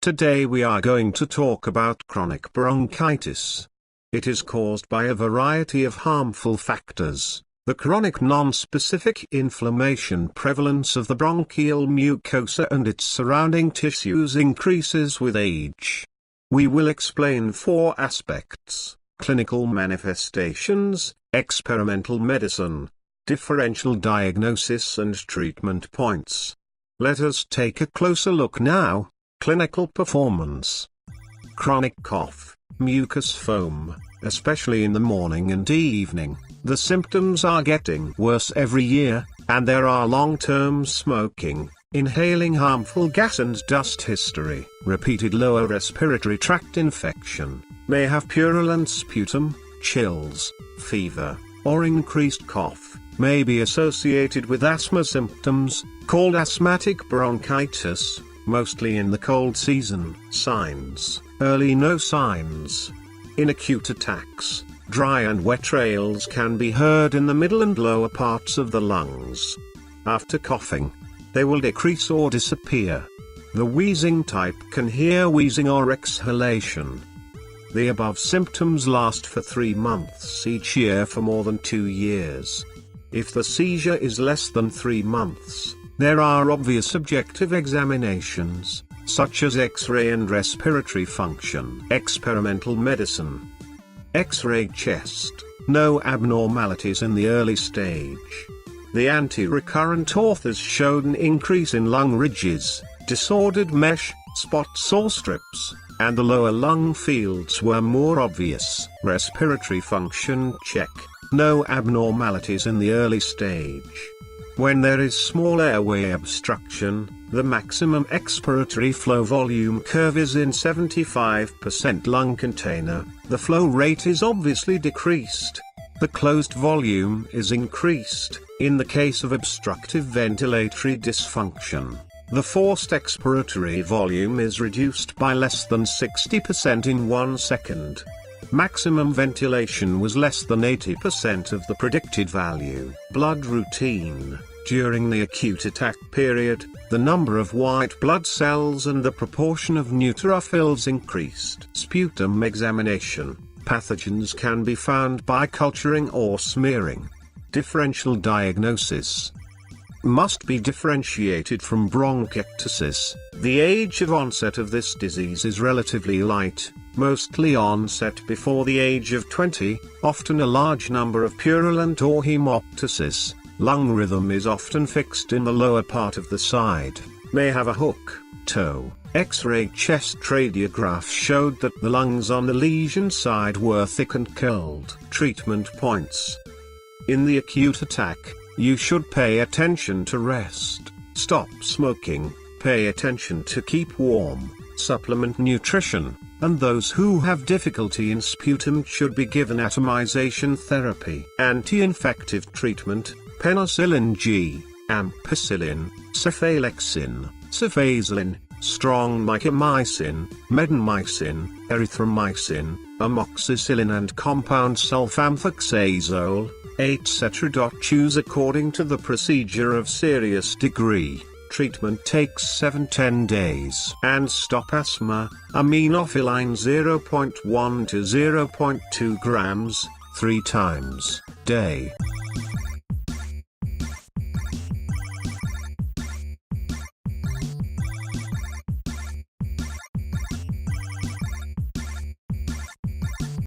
Today we are going to talk about chronic bronchitis. It is caused by a variety of harmful factors. The chronic non-specific inflammation prevalence of the bronchial mucosa and its surrounding tissues increases with age. We will explain 4 aspects: clinical manifestations, experimental medicine, differential diagnosis and treatment points. Let us take a closer look now. Clinical performance. Chronic cough, mucus foam, especially in the morning and evening. The symptoms are getting worse every year, and there are long-term smoking, inhaling harmful gas and dust history. Repeated lower respiratory tract infection may have purulent sputum, chills, fever, or increased cough. May be associated with asthma symptoms, called asthmatic bronchitis, mostly in the cold season. Signs: early no signs. In acute attacks, dry and wet trails can be heard in the middle and lower parts of the lungs. After coughing, they will decrease or disappear. The wheezing type can hear wheezing or exhalation. The above symptoms last for 3 months each year for more than 2 years. If the seizure is less than 3 months, there are obvious objective examinations, such as X-ray and respiratory function. Experimental medicine. X-ray chest, no abnormalities in the early stage. The anti-recurrent authors showed an increase in lung ridges, disordered mesh, spots or strips, and the lower lung fields were more obvious. Respiratory function check, no abnormalities in the early stage. When there is small airway obstruction, the maximum expiratory flow volume curve is in 75% lung container, the flow rate is obviously decreased. The closed volume is increased. In the case of obstructive ventilatory dysfunction, the forced expiratory volume is reduced by less than 60% in 1 second. Maximum ventilation was less than 80% of the predicted value. Blood routine. During the acute attack period, the number of white blood cells and the proportion of neutrophils increased. Sputum examination. Pathogens can be found by culturing or smearing. Differential diagnosis must be differentiated from bronchiectasis. The age of onset of this disease is relatively light, mostly onset before the age of 20, often a large number of purulent or hemoptysis. Lung rhythm is often fixed in the lower part of the side, may have a hook, toe. X-ray chest radiograph showed that the lungs on the lesion side were thick and curled. Treatment points. In the acute attack, you should pay attention to rest, stop smoking, pay attention to keep warm, supplement nutrition, and those who have difficulty in sputum should be given atomization therapy. Anti-infective treatment, penicillin G, ampicillin, cephalexin, cefazolin, strong mitomycin, medamycin, erythromycin, amoxicillin and compound sulfamethoxazole, etc. Choose according to the procedure of serious degree. Treatment takes 7-10 days. And stop asthma, aminophylline 0.1 to 0.2 grams, 3 times, day.